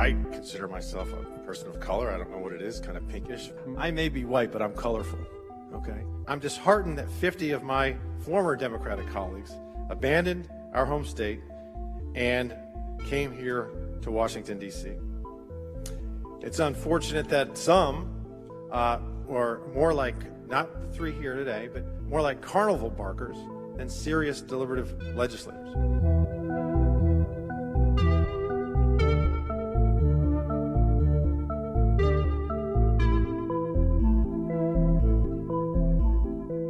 I consider myself a person of color. I don't know what it is, kind of pinkish. I may be white, but I'm colorful, okay? I'm disheartened that 50 of my former Democratic colleagues abandoned our home state and came here to Washington, D.C. It's unfortunate that some, or more like, not the three here today, but more like carnival barkers than serious deliberative legislators.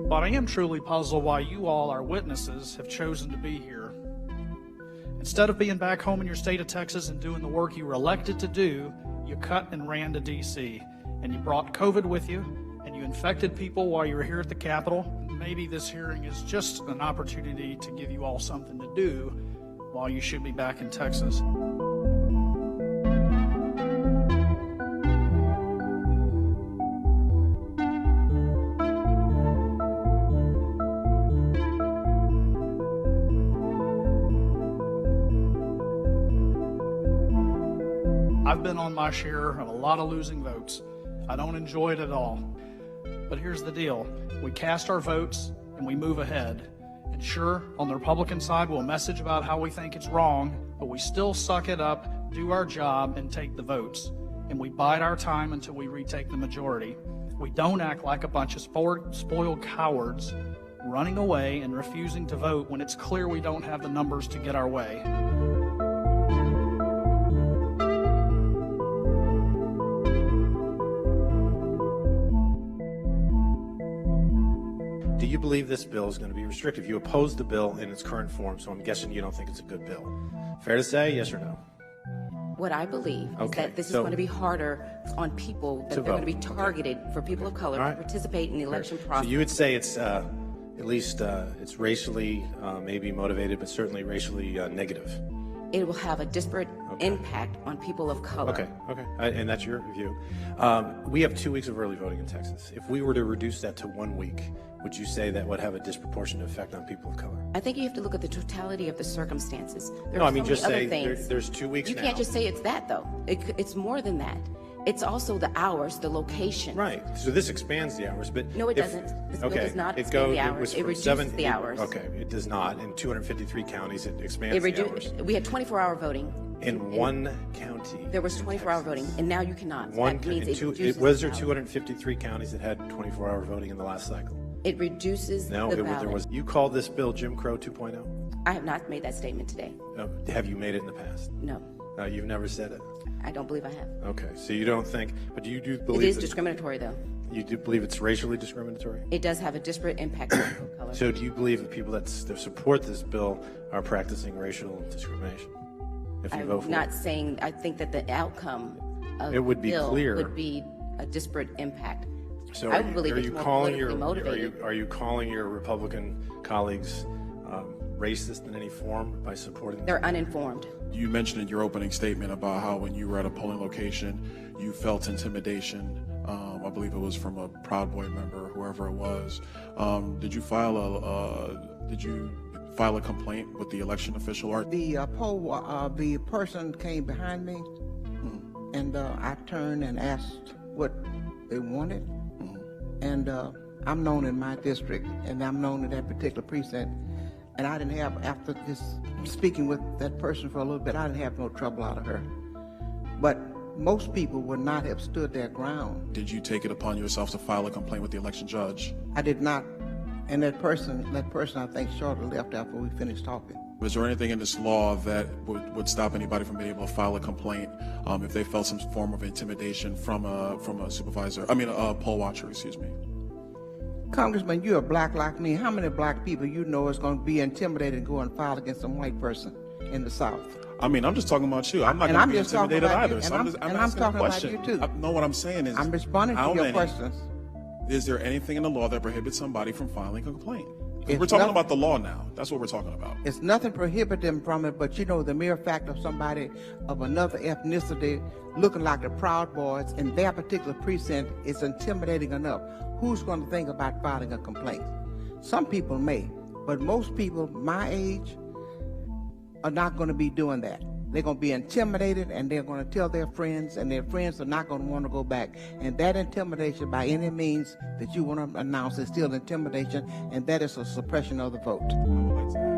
But I am truly puzzled why you all, our witnesses, have chosen to be here. Instead of being back home in your state of Texas and doing the work you were elected to do, you cut and ran to D.C. and you brought COVID with you and you infected people while you were here at the Capitol. Maybe this hearing is just an opportunity to give you all something to do while you should be back in Texas. I've been on my share of a lot of losing votes. I don't enjoy it at all. But here's the deal. We cast our votes and we move ahead. And sure, on the Republican side, we'll message about how we think it's wrong, but we still suck it up, do our job, and take the votes. And we bide our time until we retake the majority. We don't act like a bunch of spoiled cowards running away and refusing to vote when it's clear we don't have the numbers to get our way. Do you believe this bill is going to be restrictive? You oppose the bill in its current form, so I'm guessing you don't think it's a good bill. Fair to say, yes or no? What I believe is that this is going to be harder on people, that they're going to be targeted for people of color to participate in the election process. So you would say it's at least it's racially maybe motivated, but certainly racially negative. It will have a disparate impact on people of color. And that's your view. We have 2 weeks of early voting in Texas. If we were to reduce that to 1 week, would you say that would have a disproportionate effect on people of color? I think you have to look at the totality of the circumstances. No, I mean, just say there's 2 weeks now. You can't just say it's that, though. It's more than that. It's also the hours, the location. Right. So this expands the hours, but no, it doesn't. This bill does not expand the hours. It reduces the hours. It does not. In 253 counties, it expands the hours. We had 24-hour voting. In one county. There was 24-hour voting, and now you cannot. Was there 253 counties that had 24-hour voting in the last cycle? It reduces the ballot. You called this bill Jim Crow 2.0? I have not made that statement today. Have you made it in the past? No. You've never said it? I don't believe I have. Okay, so you don't think, but do you believe it is discriminatory, though? You do believe it's racially discriminatory? It does have a disparate impact on people of color. So do you believe that people that support this bill are practicing racial discrimination? If you vote for I'm not saying I think that the outcome of the bill would be a disparate impact. So I believe it's more politically motivated. Are you calling your Republican colleagues racist in any form by supporting them? They're uninformed. You mentioned in your opening statement about how when you were at a polling location, you felt intimidation. I believe it was from a Proud Boy member, whoever it was. Did you file a complaint with the election official? Or The person came behind me, and I turned and asked what they wanted. And I'm known in my district, and I'm known in that particular precinct. And I didn't have, after just speaking with that person for a little bit, I didn't have no trouble out of her. But most people would not have stood their ground. Did you take it upon yourself to file a complaint with the election judge? I did not. And that person I think shortly left after we finished talking. Was there anything in this law that would stop anybody from being able to file a complaint if they felt some form of intimidation from a poll watcher, excuse me? Congressman, you're black like me. How many black people you know is going to be intimidated and go and file against some white person in the South? I mean, I'm just talking about you. I'm not going to be intimidated either. So I'm talking about you too. No, what I'm saying is, I'm responding to your questions. Is there anything in the law that prohibits somebody from filing a complaint? We're talking about the law now. That's what we're talking about. It's nothing prohibit them from it, but you know, the mere fact of somebody of another ethnicity looking like the Proud Boys in their particular precinct is intimidating enough. Who's going to think about filing a complaint? Some people may, but most people my age are not going to be doing that. They're going to be intimidated, and they're going to tell their friends, and their friends are not going to want to go back. And that intimidation, by any means that you want to announce, is still intimidation, and that is a suppression of the vote.